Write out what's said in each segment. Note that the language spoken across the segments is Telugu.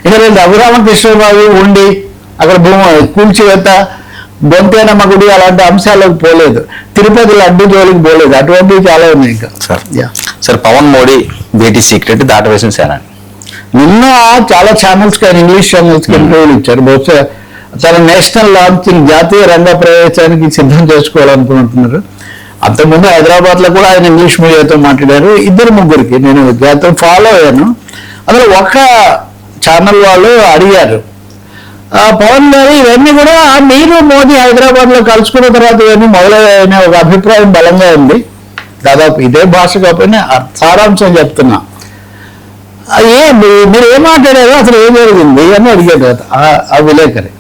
ఇక రఘురామకృష్ణరావు ఉండి అక్కడ కూల్చివేత బొంతేనమ్మ గుడి అలాంటి అంశాలకు పోలేదు, తిరుపతి లడ్డు జోలికి పోలేదు, అటువంటివి చాలా ఉన్నాయి. ఇంకా సార్ పవన్ మోడీ భేటీ సీక్రెట్ దాటవేసిన సేన నిన్న చాలా ఛానల్స్ కి ఇంగ్లీష్ ఛానల్స్ కి ఇంటర్వ్యూలు ఇచ్చారు. బహుశా తన నేషనల్ లాంచింగ్ జాతీయ రంగ ప్రవేశానికి సిద్ధం చేసుకోవాలనుకుంటున్నారు. అంతకుముందు హైదరాబాద్ లో కూడా ఆయన ఇంగ్లీష్ మీడియాతో మాట్లాడారు. ఇద్దరు ముగ్గురికి నేను జాతర ఫాలో అయ్యాను. అందులో ఒక ఛానల్ వాళ్ళు అడిగారు, పవన్ గారు ఇవన్నీ కూడా మీరు మోదీ హైదరాబాద్ లో కలుసుకున్న తర్వాత ఇవన్నీ మొదలయ్యాయనే ఒక అభిప్రాయం బలంగా ఉంది. దాదాపు ఇదే భాష కాకపోయినా సారాంశం చెప్తున్నా. మీరు ఏం మాట్లాడారో అసలు ఏం జరిగింది అని అడిగాడు ఆ విలేకరి.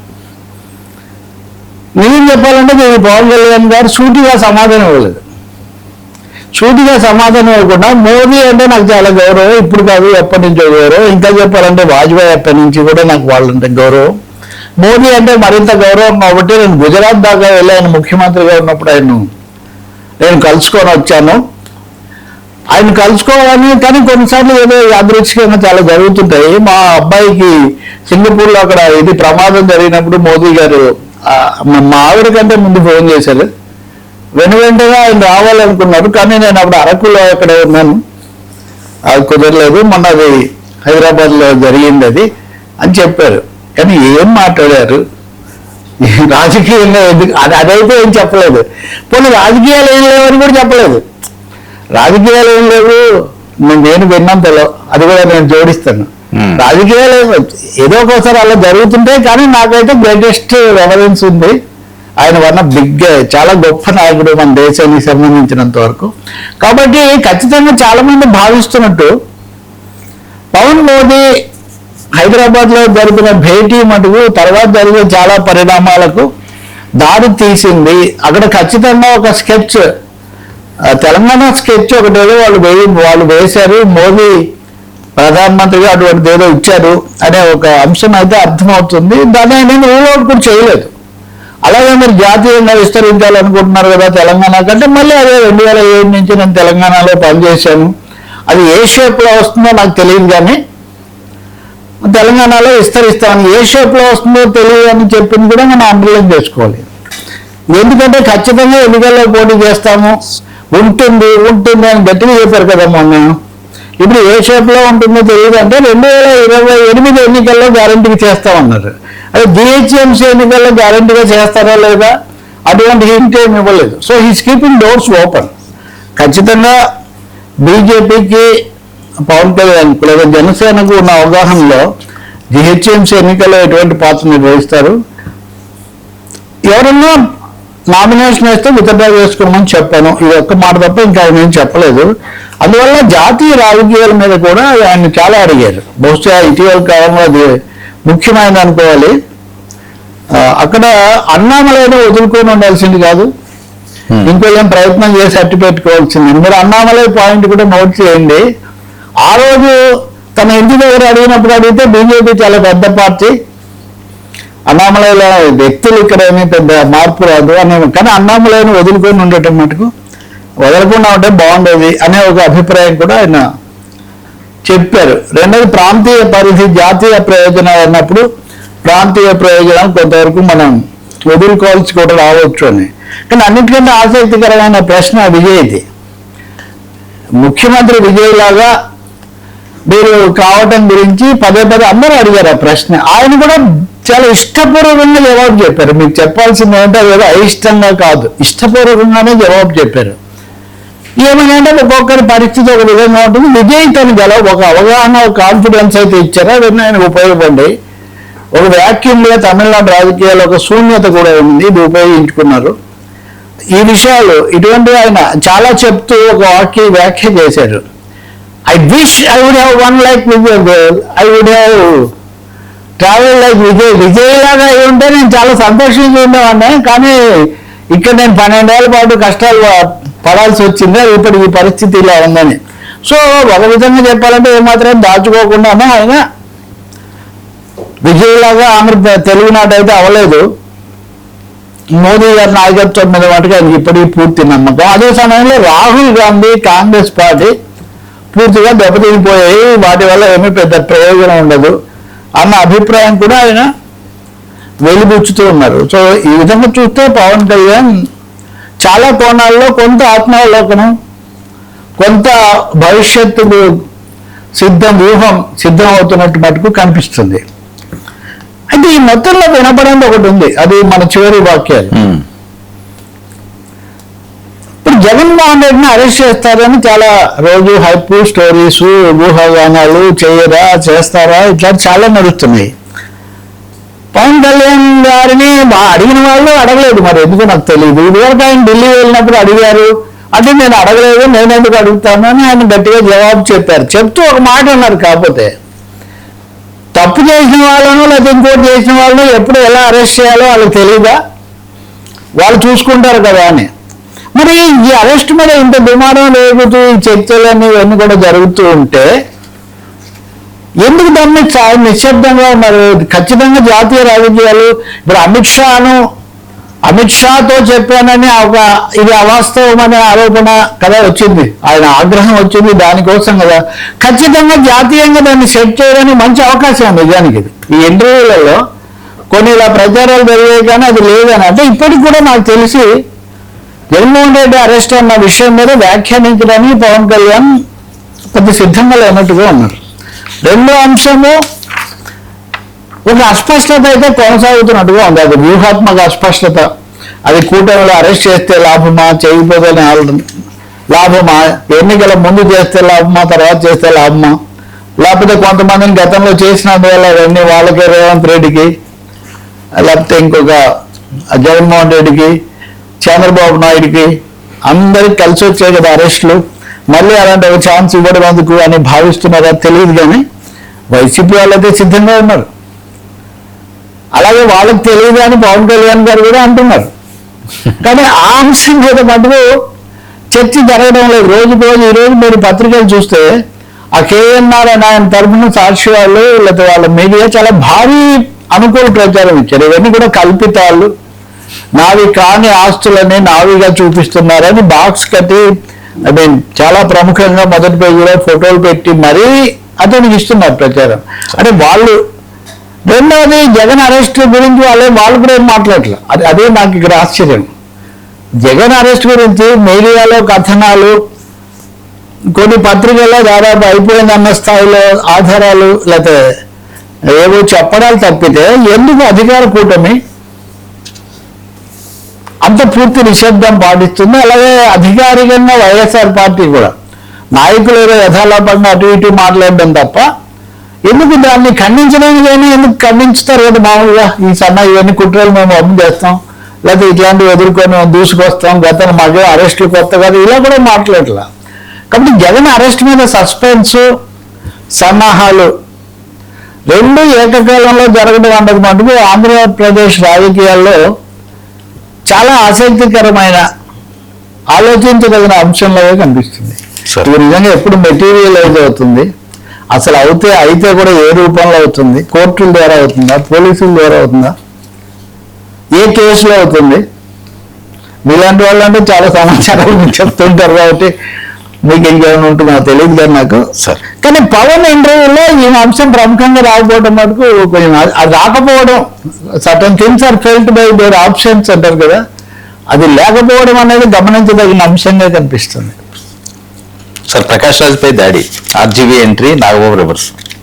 నిజం చెప్పాలంటే నేను పవన్ కళ్యాణ్ గారు సూటిగా సమాధానం ఇవ్వలేదు. సూటిగా సమాధానం ఇవ్వకుండా మోదీ అంటే నాకు చాలా గౌరవం, ఇప్పుడు కాదు ఎప్పటి నుంచో గౌరవం, ఇంకా చెప్పాలంటే వాజ్పేయి ఎప్పటి నుంచి కూడా నాకు వాళ్ళంటే గౌరవం, మోదీ అంటే మరింత గౌరవం కాబట్టి నేను గుజరాత్ దాకా వెళ్ళాను ముఖ్యమంత్రిగా ఉన్నప్పుడు నేను కలుసుకొని వచ్చాను. ఆయన కలుసుకోవాలని, కానీ కొన్నిసార్లు ఏదో యాదృచ్ఛికంగా చాలా జరుగుతుంటాయి. మా అబ్బాయికి సింగపూర్లో అక్కడ ఇది ప్రమాదం జరిగినప్పుడు మోదీ గారు మా ఆవిడ కంటే ముందు ఫోన్ చేశారు. వెంటనే ఆయన రావాలనుకున్నారు, కానీ నేను అప్పుడు అరకులో అక్కడ ఉన్నాను, అది కుదరలేదు, మొన్న అది హైదరాబాద్లో జరిగింది అది అని చెప్పారు. కానీ ఏం మాట్లాడారు రాజకీయంగా అదైతే ఏం చెప్పలేదు. పోనీ రాజకీయాలు ఏం లేవని కూడా చెప్పలేదు. రాజకీయాలు ఏం లేవు నేను విన్నంతలో, అది కూడా నేను జోడిస్తాను. రాజకీయాలు ఏదో ఒకసారి అలా జరుగుతుంటాయి, కానీ నాకైతే గ్రేటెస్ట్ రెఫరెన్స్ ఉంది. ఆయన వల్ల చాలా గొప్ప నాయకుడు మన దేశానికి సంబంధించినంత వరకు. కాబట్టి ఖచ్చితంగా చాలా మంది భావిస్తున్నట్టు పవన్ మోదీ హైదరాబాద్ లో జరిపిన భేటీ మటుకు తర్వాత జరిగే చాలా పరిణామాలకు దారి తీసింది. అక్కడ ఖచ్చితంగా ఒక స్కెచ్, తెలంగాణ స్కెచ్ ఒకటేదో వాళ్ళు వేశారు, మోదీ ప్రధానమంత్రిగా అటువంటిది ఏదో ఇచ్చారు అనే ఒక అంశం అయితే అర్థమవుతుంది. దాన్ని నేను రూల్ అవుట్ కూడా చేయలేదు. అలాగే మీరు జాతీయంగా విస్తరించాలనుకుంటున్నారు కదా తెలంగాణ కంటే, మళ్ళీ అదే 2007 నుంచి నేను తెలంగాణలో పనిచేశాను. అది ఏ షేప్లో వస్తుందో నాకు తెలియదు, కానీ తెలంగాణలో విస్తరిస్తాను. ఏ షేప్లో వస్తుందో తెలియదు అని చెప్పింది కూడా మనం అండర్లైన్ చేసుకోవాలి. ఎందుకంటే ఖచ్చితంగా ఎన్నికల్లో పోటీ చేస్తాము, ఉంటుంది అని గట్టిగా చెప్పారు కదా మొన్న. ఇప్పుడు ఏ షేప్లో ఉంటుందో తెలియదు అంటే 2028 ఎన్నికల్లో గ్యారంటీగా చేస్తామన్నారు. అదే జిహెచ్ఎంసీ ఎన్నికల్లో గ్యారంటీగా చేస్తారా లేదా అటువంటి హింట్ ఏమి ఇవ్వలేదు. So he's keeping doors open. ఖచ్చితంగా బీజేపీకి పవన్ కళ్యాణ్ లేదా జనసేనకు ఉన్న అవగాహనలో జిహెచ్ఎంసీ ఎన్నికల్లో ఎటువంటి పాత్ర నిర్వహిస్తారు, ఎవరన్నా నామినేషన్ వేస్తే విత్డ్రా చేసుకోమని చెప్పాను. ఇది ఒక్క మాట తప్ప ఇంకా ఆయన ఏం చెప్పలేదు. అందువల్ల జాతీయ రాజకీయాల మీద కూడా ఆయన చాలా అడిగారు. బహుశా ఇటీవల కాలంలో అది ముఖ్యమైనది అనుకోవాలి. అక్కడ అన్నామలైనా వదులుకొని ఉండాల్సింది కాదు, ఇంకొంచెం ప్రయత్నం చేసి అట్టి పెట్టుకోవాల్సింది. మీరు అన్నామలై పాయింట్ కూడా నోట్ చేయండి. ఆ రోజు తన ఇంటి దగ్గర అడిగినప్పుడు అడిగితే బీజేపీ చాలా పెద్ద పార్టీ, అన్నామలైలో వ్యక్తులు ఇక్కడ ఏమీ పెద్ద మార్పు రాదు అని, కానీ అన్నామలైని వదులుకొని ఉండటం మటుకు వదలకుండా ఉంటే బాగుండేది అనే ఒక అభిప్రాయం కూడా ఆయన చెప్పారు. రెండోది ప్రాంతీయ పరిధి, జాతీయ ప్రయోజనాలు అన్నప్పుడు ప్రాంతీయ ప్రయోజనాలు కొంతవరకు మనం వదులుకోవాల్సి కూడా రావచ్చు అని. కానీ అన్నిటికంటే ఆసక్తికరమైన ప్రశ్న విజయ్ది. ముఖ్యమంత్రి విజయ్ లాగా మీరు కావటం గురించి పదే అందరూ అడిగారు ఆ ప్రశ్న. ఆయన కూడా చాలా ఇష్టపూర్వకంగా జవాబు చెప్పారు. మీకు చెప్పాల్సింది ఏంటంటే ఏదో అయిష్టంగా కాదు, ఇష్టపూర్వకంగానే జవాబు చెప్పారు. ఏమనంటే ఒక్కొక్కరి పరిస్థితి ఒక విధంగా ఉంటుంది. విజయ్ తను ఒక అవగాహన, ఒక కాన్ఫిడెన్స్ అయితే ఇచ్చారో అవన్నీ ఆయనకు ఉపయోగపడి ఒక వ్యాక్యూమ్గా తమిళనాడు రాజకీయాల్లో ఒక శూన్యత కూడా ఉంది, ఇది ఉపయోగించుకున్నారు. ఈ విషయాలు ఇటువంటివి ఆయన చాలా చెప్తూ ఒక వ్యాఖ్య చేశారు. I wish I would have won like Vijay girl, I would have travel like Vijay లాగా అయి ఉంటే నేను చాలా సంతోషంగా ఉండేవాడిని, కానీ ఇక్కడ నేను 12 ఏళ్ల పాటు కష్టాలు పడాల్సి వచ్చింది, ఇప్పుడు ఈ పరిస్థితి ఇలా ఉందని. సో ఒక విధంగా చెప్పాలంటే ఏమాత్రం దాచుకోకుండానే ఆయన విజయ్లాగా తెలుగునాట అయితే అవ్వలేదు. మోదీ గారి నాయకత్వం మీద మటుకు ఆయనకి ఇప్పటికీ పూర్తి నమ్మకం. అదే సమయంలో రాహుల్ గాంధీ కాంగ్రెస్ పార్టీ పూర్తిగా దెబ్బతినిపోయాయి. వాటి వల్ల ఏమీ పెద్ద ప్రయోజనం ఉండదు. అన్న అభిప్రాయం కూడా ఆయన వెలిబుచ్చుతూ ఉన్నారు. సో ఈ విధంగా చూస్తే పవన్ కళ్యాణ్ చాలా కోణాల్లో కొంత ఆత్మావలోకనం, కొంత భవిష్యత్తుకు వ్యూహం సిద్ధం అవుతున్నట్టు మటుకు కనిపిస్తుంది. అయితే ఈ మొత్తంలో వినపడేది ఒకటి ఉంది, అది మన చివరి వాక్యాలు. ఇప్పుడు జగన్మోహన్ రెడ్డిని అరెస్ట్ చేస్తారని చాలా రోజు హైప్ స్టోరీస్, ఊహాగానాలు, చేయరా చేస్తారా ఇట్లా చాలా నడుస్తున్నాయి. పవన్ కళ్యాణ్ గారిని అడిగిన వాళ్ళు అడగలేదు, మరి ఎందుకు నాకు తెలియదు. ఇదివరకు ఆయన ఢిల్లీ వెళ్ళినప్పుడు అడిగారు, అంటే నేను అడగలేదు, నేను ఎందుకు అడుగుతాను అని ఆయన గట్టిగా జవాబు చెప్పారు. చెప్తూ ఒక మాట అన్నారు, కాకపోతే తప్పు చేసిన వాళ్ళను లేకపోతే ఇంకోటి చేసిన వాళ్ళను ఎప్పుడు ఎలా అరెస్ట్ చేయాలో వాళ్ళకి తెలియదా, వాళ్ళు చూసుకుంటారు కదా అని. మరి ఈ అరెస్ట్ మీద ఇంత దుమారం లేకపోతే ఈ చర్చలన్నీ ఇవన్నీ కూడా జరుగుతూ ఉంటే ఎందుకు దాన్ని నిశ్శబ్దంగా ఉన్నారు? ఖచ్చితంగా జాతీయ రాజకీయాలు ఇప్పుడు అమిత్ షాతో చెప్పానని ఇది అవాస్తవమనే ఆరోపణ కదా వచ్చింది, ఆయన ఆగ్రహం వచ్చింది దానికోసం కదా. ఖచ్చితంగా జాతీయంగా దాన్ని సెట్ చేయడానికి మంచి అవకాశం ఉంది నిజానికి. ఈ ఇంటర్వ్యూలలో కొన్ని ఇలా ప్రచారాలు జరిగాయి కానీ అది లేదని. అంటే ఇప్పటికి కూడా నాకు తెలిసి జగన్మోహన్ రెడ్డి అరెస్ట్ అన్న విషయం మీద వ్యాఖ్యానించడానికి పవన్ కళ్యాణ్ కొద్ది సిద్ధంగా లేనట్టుగా ఉన్నారు. రెండో అంశము ఒక అస్పష్టత అయితే కొనసాగుతున్నట్టుగా ఉంది, అది వ్యూహాత్మక అస్పష్టత. అది కూటమిలో అరెస్ట్ చేస్తే లాభమా, చేయకపోతే లాభమా, ఎన్నికల ముందు చేస్తే లాభమా, తర్వాత చేస్తే లాభమా, లేకపోతే కొంతమందిని గతంలో చేసినందువల్ల అవన్నీ వాళ్ళకే, రేవంత్ రెడ్డికి, లేకపోతే ఇంకొక జగన్మోహన్ రెడ్డికి, చంద్రబాబు నాయుడికి అందరికి కలిసి వచ్చాయి కదా అరెస్టులు, మళ్ళీ అలాంటి ఒక ఛాన్స్ ఇవ్వడం ఎందుకు అని భావిస్తున్నారా తెలియదు. కానీ వైసీపీ వాళ్ళైతే సిద్ధంగా ఉన్నారు, అలాగే వాళ్ళకి తెలియదు అని పవన్ కళ్యాణ్ గారు కూడా అంటున్నారు. కానీ ఆ అంశం మీద మటుకు చర్చ జరగడం లేదు. రోజుకు రోజు ఈరోజు మీరు పత్రికలు చూస్తే ఆ కేఎన్ఆర్ అని ఆయన తరఫున సాక్షి వాళ్ళు లేకపోతే వాళ్ళ మీడియా చాలా భారీ అనుకూల ప్రచారం ఇచ్చారు. ఇవన్నీ కూడా కల్పితాలు, నావి కాని ఆస్తులని నావిగా చూపిస్తున్నారని బాక్స్ కట్టి చాలా ప్రముఖంగా మొదటి పేజీలో ఫోటోలు పెట్టి మరీ అతనికి ఇస్తున్నారు ప్రచారం. అంటే వాళ్ళు రెండవది జగన్ అరెస్ట్ గురించి వాళ్ళు కూడా ఏం మాట్లాడలేదు. అదే నాకు ఇక్కడ ఆశ్చర్యం. జగన్ అరెస్ట్ గురించి మీడియాలో కథనాలు, కొన్ని పత్రికల్లో దాదాపు అయిపోయిందన్న స్థాయిలో ఆధారాలు లేకపోతే ఏవో చెప్పడాలు తప్పితే ఎందుకు అధికార కూటమి అంత పూర్తి నిశ్శబ్దం పాటిస్తుంది? అలాగే అధికారికంగా వైఎస్ఆర్ పార్టీ కూడా నాయకులు ఏదో యథాలాపంగా అటు ఇటు మాట్లాడడం తప్ప ఎందుకు దాన్ని ఖండించడానికి ఎందుకు ఖండించుతారు కదా మామూలుగా. ఈ ఇవన్నీ కుట్రలు మేము అమలు చేస్తాం, లేకపోతే ఇట్లాంటివి ఎదుర్కొని మేము దూసుకొస్తాం, గతం మాకే అరెస్టులు కొత్త కాదు, ఇలా కూడా మాట్లాడలా. కాబట్టి జగన్ అరెస్ట్ మీద సస్పెన్స్, సన్నాహాలు రెండు ఏకకాలంలో జరగడం అన్నది మటుకు ఆంధ్రప్రదేశ్ రాజకీయాల్లో చాలా ఆసక్తికరమైన ఆలోచించదగిన అంశంలో కనిపిస్తుంది. ఇది నిజంగా ఎప్పుడు మెటీరియలైజ్ అవుతుంది, అసలు అయితే కూడా ఏ రూపంలో అవుతుంది? కోర్టుల ద్వారా అవుతుందా, పోలీసుల ద్వారా అవుతుందా, ఏ కేసులో అవుతుంది? మీలాంటి వాళ్ళు అంటే చాలా సమాచారాలు మీకు చెప్తుంటారు కాబట్టి మీకు ఇంకేమైనా ఉంటుందో తెలియదు కానీ నాకు. కానీ పవన్ ఇంటర్వ్యూలో ఈ అంశం ప్రముఖంగా రాకపోవడం మటుకు కొంచెం అది రాకపోవడం, certain things are felt by their options అంటారు కదా, అది లేకపోవడం అనేది గమనించదగిన అంశంగా కనిపిస్తుంది. సార్ ప్రకాష్ రాజ్ పై దాడి, ఆర్జీవీ ఎంట్రీ, నాగబాబు రివర్స్.